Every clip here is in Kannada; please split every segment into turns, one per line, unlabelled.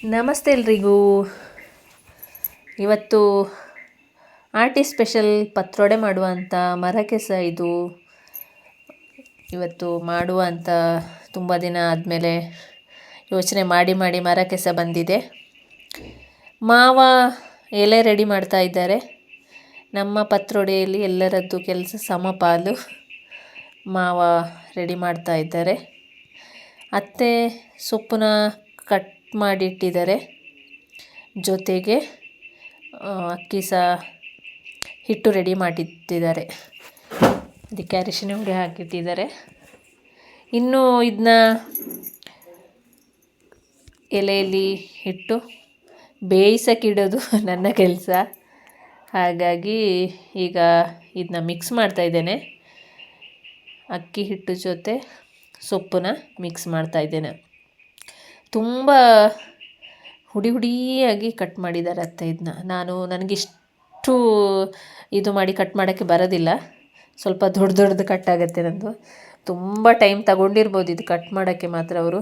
ನಮಸ್ತೆ ಎಲ್ರಿಗೂ. ಇವತ್ತು ಆರ್ಟಿ ಸ್ಪೆಷಲ್ ಪತ್ರೊಡೆ ಮಾಡುವಂಥ ಮರಕೆಸ ಇದು ಇವತ್ತು ಮಾಡುವ ಅಂತ ತುಂಬ ದಿನ ಆದಮೇಲೆ ಯೋಚನೆ ಮಾಡಿ ಮರಕೆಸ ಬಂದಿದೆ. ಮಾವ ಎಲೆ ರೆಡಿ ಮಾಡ್ತಾ ಇದ್ದಾರೆ. ನಮ್ಮ ಪತ್ರೊಡೆಯಲ್ಲಿ ಎಲ್ಲರದ್ದು ಕೆಲಸ ಸಮಪಾಲು. ಮಾವ ರೆಡಿ ಮಾಡ್ತಾ ಇದ್ದಾರೆ. ಅತ್ತೆ ಸೊಪ್ಪನ್ನ ಕಟ್ ಮಾಡಿಟ್ಟಿದ್ದಾರೆ. ಜೊತೆಗೆ ಅಕ್ಕಿ ಸಹ ಹಿಟ್ಟು ರೆಡಿ ಮಾಡಿಟ್ಟಿದ್ದಾರೆ. ಅದಕ್ಕೆ ಅರಿಶಿನ ಹುಡಿ ಹಾಕಿಟ್ಟಿದ್ದಾರೆ. ಇನ್ನು ಇದನ್ನ ಎಲೆಯಲ್ಲಿ ಇಟ್ಟು ಬೇಯಿಸೋಕ್ಕಿಡೋದು ನನ್ನ ಕೆಲಸ. ಹಾಗಾಗಿ ಈಗ ಇದನ್ನ ಮಿಕ್ಸ್ ಮಾಡ್ತಾ ಇದ್ದೇನೆ. ಅಕ್ಕಿ ಹಿಟ್ಟು ಜೊತೆ ಸೊಪ್ಪನ್ನ ಮಿಕ್ಸ್ ಮಾಡ್ತಾ ಇದ್ದೇನೆ. ತುಂಬ ಹುಡಿಯಾಗಿ ಕಟ್ ಮಾಡಿದ್ದಾರೆ ಅತ್ತೆ ಇದನ್ನ. ನನಗಿಷ್ಟು ಇದು ಮಾಡಿ ಕಟ್ ಮಾಡೋಕ್ಕೆ ಬರೋದಿಲ್ಲ. ಸ್ವಲ್ಪ ದೊಡ್ಡದು ಕಟ್ ಆಗುತ್ತೆ ನಂದು. ತುಂಬ ಟೈಮ್ ತಗೊಂಡಿರ್ಬೋದು ಇದು ಕಟ್ ಮಾಡೋಕ್ಕೆ ಮಾತ್ರ ಅವರು.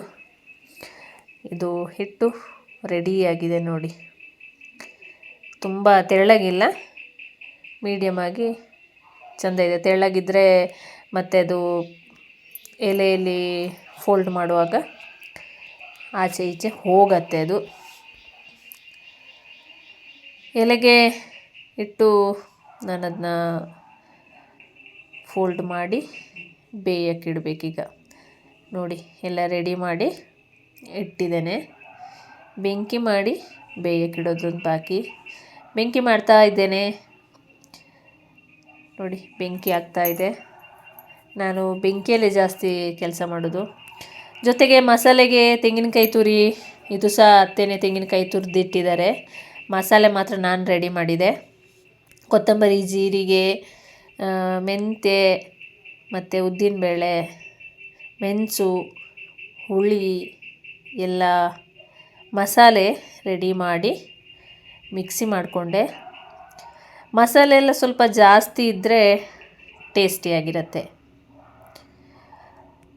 ಇದು ಹಿಟ್ಟು ರೆಡಿಯಾಗಿದೆ ನೋಡಿ. ತುಂಬ ತೆಳ್ಳಗಿಲ್ಲ, ಮೀಡಿಯಮ್ ಆಗಿ ಚೆಂದ ಇದೆ. ತೆಳ್ಳಗಿದ್ದರೆ ಮತ್ತು ಅದು ಎಲೆಯಲ್ಲಿ ಫೋಲ್ಡ್ ಮಾಡುವಾಗ ಆಚೆ ಈಚೆ ಹೋಗತ್ತೆ ಅದು. ಎಲೆಗೆ ಇಟ್ಟು ನಾನು ಅದನ್ನ ಫೋಲ್ಡ್ ಮಾಡಿ ಬೇಯಕ್ಕಿಡಬೇಕೀಗ. ನೋಡಿ ಎಲ್ಲ ರೆಡಿ ಮಾಡಿ ಇಟ್ಟಿದ್ದೇನೆ. ಬೆಂಕಿ ಮಾಡಿ ಬೇಯಕ್ಕಿಡೋದ್ರದ್ದು ಬಾಕಿ. ಬೆಂಕಿ ಮಾಡ್ತಾ ಇದ್ದೇನೆ ನೋಡಿ. ಬೆಂಕಿ ಆಗ್ತಾ ಇದೆ. ನಾನು ಬೆಂಕಿಯಲ್ಲೇ ಜಾಸ್ತಿ ಕೆಲಸ ಮಾಡೋದು. ಜೊತೆಗೆ ಮಸಾಲೆಗೆ ತೆಂಗಿನಕಾಯಿ ತುರಿ, ಇದು ಸಹ ಅತ್ತೆನೇ ತೆಂಗಿನಕಾಯಿ ತುರಿದಿಟ್ಟಿದ್ದಾರೆ. ಮಸಾಲೆ ಮಾತ್ರ ನಾನು ರೆಡಿ ಮಾಡಿದೆ. ಕೊತ್ತಂಬರಿ, ಜೀರಿಗೆ, ಮೆಂತ್ಯ ಮತ್ತು ಉದ್ದಿನಬೇಳೆ, ಮೆಣಸು, ಹುಳಿ ಎಲ್ಲ ಮಸಾಲೆ ರೆಡಿ ಮಾಡಿ ಮಿಕ್ಸಿ ಮಾಡಿಕೊಂಡೆ. ಮಸಾಲೆ ಎಲ್ಲ ಸ್ವಲ್ಪ ಜಾಸ್ತಿ ಇದ್ದರೆ ಟೇಸ್ಟಿಯಾಗಿರುತ್ತೆ.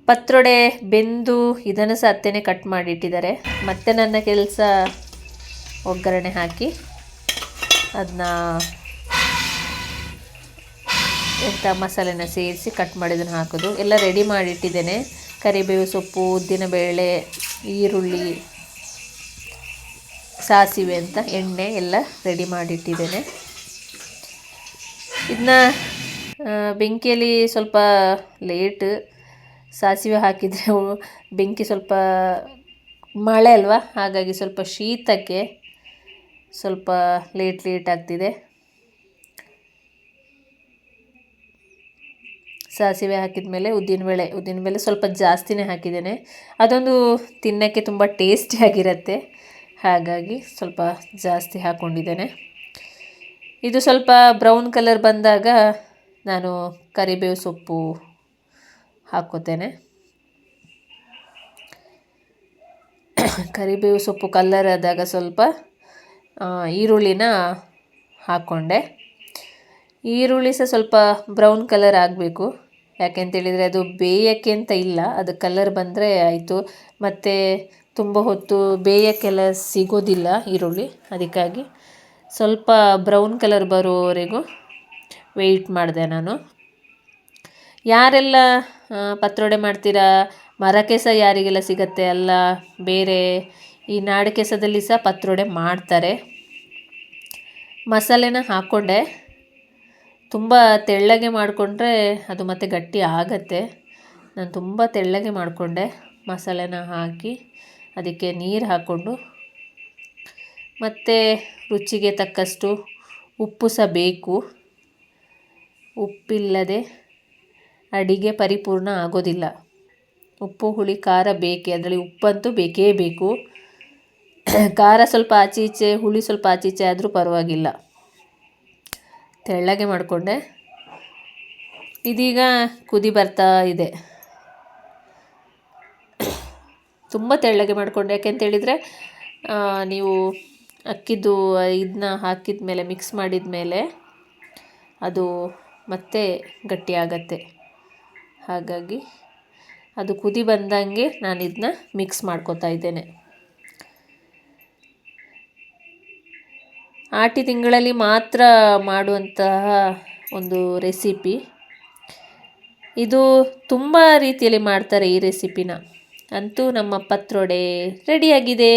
ಪತ್ರೊಡೆ ಬೆಂದು ಇದನ್ನು ಸಹ ಅತ್ತೆನೇ ಕಟ್ ಮಾಡಿಟ್ಟಿದ್ದಾರೆ. ಮತ್ತು ನನ್ನ ಕೆಲಸ ಒಗ್ಗರಣೆ ಹಾಕಿ ಅದನ್ನ ಮಸಾಲೆನ ಸೇರಿಸಿ ಕಟ್ ಮಾಡಿದ್ದನ್ನು ಹಾಕೋದು. ಎಲ್ಲ ರೆಡಿ ಮಾಡಿಟ್ಟಿದ್ದೇನೆ. ಕರಿಬೇವು ಸೊಪ್ಪು, ಉದ್ದಿನಬೇಳೆ, ಈರುಳ್ಳಿ, ಸಾಸಿವೆ ಅಂತ ಎಣ್ಣೆ ಎಲ್ಲ ರೆಡಿ ಮಾಡಿಟ್ಟಿದ್ದೇನೆ. ಇದನ್ನ ಬೆಂಕಿಯಲ್ಲಿ ಸ್ವಲ್ಪ ಲೇಟ್ ಸಾಸಿವೆ ಹಾಕಿದರೆ ಬೆಂಕಿ ಸ್ವಲ್ಪ ಮಳೆ ಅಲ್ವಾ, ಹಾಗಾಗಿ ಸ್ವಲ್ಪ ಶೀತಕ್ಕೆ ಸ್ವಲ್ಪ ಲೇಟ್ ಆಗ್ತಿದೆ. ಸಾಸಿವೆ ಹಾಕಿದ ಮೇಲೆ ಉದ್ದಿನಬೇಳೆ ಸ್ವಲ್ಪ ಜಾಸ್ತಿನೇ ಹಾಕಿದ್ದೇನೆ. ಅದೊಂದು ತಿನ್ನೋಕ್ಕೆ ತುಂಬ ಟೇಸ್ಟಿಯಾಗಿರುತ್ತೆ. ಹಾಗಾಗಿ ಸ್ವಲ್ಪ ಜಾಸ್ತಿ ಹಾಕ್ಕೊಂಡಿದ್ದೇನೆ. ಇದು ಸ್ವಲ್ಪ ಬ್ರೌನ್ ಕಲರ್ ಬಂದಾಗ ನಾನು ಕರಿಬೇವು ಸೊಪ್ಪು ಹಾಕ್ಕೋತೇನೆ. ಕರಿಬೇವು ಸೊಪ್ಪು ಕಲರ್ ಆದಾಗ ಸ್ವಲ್ಪ ಈರುಳ್ಳಿನ ಹಾಕ್ಕೊಂಡೆ. ಈರುಳ್ಳಿ ಸಹ ಸ್ವಲ್ಪ ಬ್ರೌನ್ ಕಲರ್ ಆಗಬೇಕು. ಯಾಕೆಂತೇಳಿದರೆ ಅದು ಬೇಯೋಕ್ಕೆ ಅಂತ ಇಲ್ಲ, ಅದು ಕಲರ್ ಬಂದರೆ ಆಯಿತು. ಮತ್ತು ತುಂಬ ಹೊತ್ತು ಬೇಯೋಕ್ಕೆಲ್ಲ ಸಿಗೋದಿಲ್ಲ ಈರುಳ್ಳಿ. ಅದಕ್ಕಾಗಿ ಸ್ವಲ್ಪ ಬ್ರೌನ್ ಕಲರ್ ಬರೋವರೆಗೂ ವೆಯ್ಟ್ ಮಾಡಿದೆ ನಾನು. ಯಾರೆಲ್ಲ ಪತ್ರೊಡೆ ಮಾಡ್ತೀರಾ, ಮರಕೆಸ ಯಾರಿಗೆಲ್ಲ ಸಿಗತ್ತೆ ಅಲ್ಲ, ಬೇರೆ ಈ ನಾಡು ಕೆಸದಲ್ಲಿ ಸಹ ಪತ್ರೊಡೆ ಮಾಡ್ತಾರೆ. ಮಸಾಲೆನ ಹಾಕ್ಕೊಂಡೆ. ತುಂಬ ತೆಳ್ಳಗೆ ಮಾಡಿಕೊಂಡ್ರೆ ಅದು ಮತ್ತೆ ಗಟ್ಟಿ ಆಗತ್ತೆ. ನಾನು ತುಂಬ ತೆಳ್ಳಗೆ ಮಾಡಿಕೊಂಡೆ. ಮಸಾಲೆನ ಹಾಕಿ ಅದಕ್ಕೆ ನೀರು ಹಾಕ್ಕೊಂಡು, ಮತ್ತು ರುಚಿಗೆ ತಕ್ಕಷ್ಟು ಉಪ್ಪು ಸಹ ಬೇಕು. ಉಪ್ಪಿಲ್ಲದೆ ಅಡಿಗೆ ಪರಿಪೂರ್ಣ ಆಗೋದಿಲ್ಲ. ಉಪ್ಪು, ಹುಳಿ, ಖಾರ ಬೇಕೇ. ಅದರಲ್ಲಿ ಉಪ್ಪಂತೂ ಬೇಕೇ ಬೇಕು. ಖಾರ ಸ್ವಲ್ಪ ಆಚೆ ಈಚೆ, ಹುಳಿ ಸ್ವಲ್ಪ ಆಚೆ ಈಚೆ ಆದರೂ ಪರವಾಗಿಲ್ಲ. ತೆಳ್ಳಗೆ ಮಾಡಿಕೊಂಡೆ. ಇದೀಗ ಕುದಿ ಬರ್ತಾ ಇದೆ. ತುಂಬ ತೆಳ್ಳಗೆ ಮಾಡಿಕೊಂಡೆ. ಯಾಕೆಂತೇಳಿದರೆ ನೀವು ಅಕ್ಕಿದ್ದು ಇದನ್ನ ಹಾಕಿದ ಮೇಲೆ, ಮಿಕ್ಸ್ ಮಾಡಿದ ಮೇಲೆ ಅದು ಮತ್ತೆ ಗಟ್ಟಿಯಾಗತ್ತೆ. ಹಾಗಾಗಿ ಅದು ಕುದಿ ಬಂದಂಗೆ ನಾನು ಇದನ್ನ ಮಿಕ್ಸ್ ಮಾಡ್ಕೊತಾ ಇದ್ದೇನೆ. ಆಟಿ ತಿಂಗಳಲ್ಲಿ ಮಾತ್ರ ಮಾಡುವಂತಹ ಒಂದು ರೆಸಿಪಿ. ಇದು ತುಂಬ ರೀತಿಯಲ್ಲಿ ಮಾಡ್ತಾರೆ ಈ ರೆಸಿಪಿನ. ಅಂತೂ ನಮ್ಮ ಪತ್ರೊಡೆ ರೆಡಿಯಾಗಿದೆ.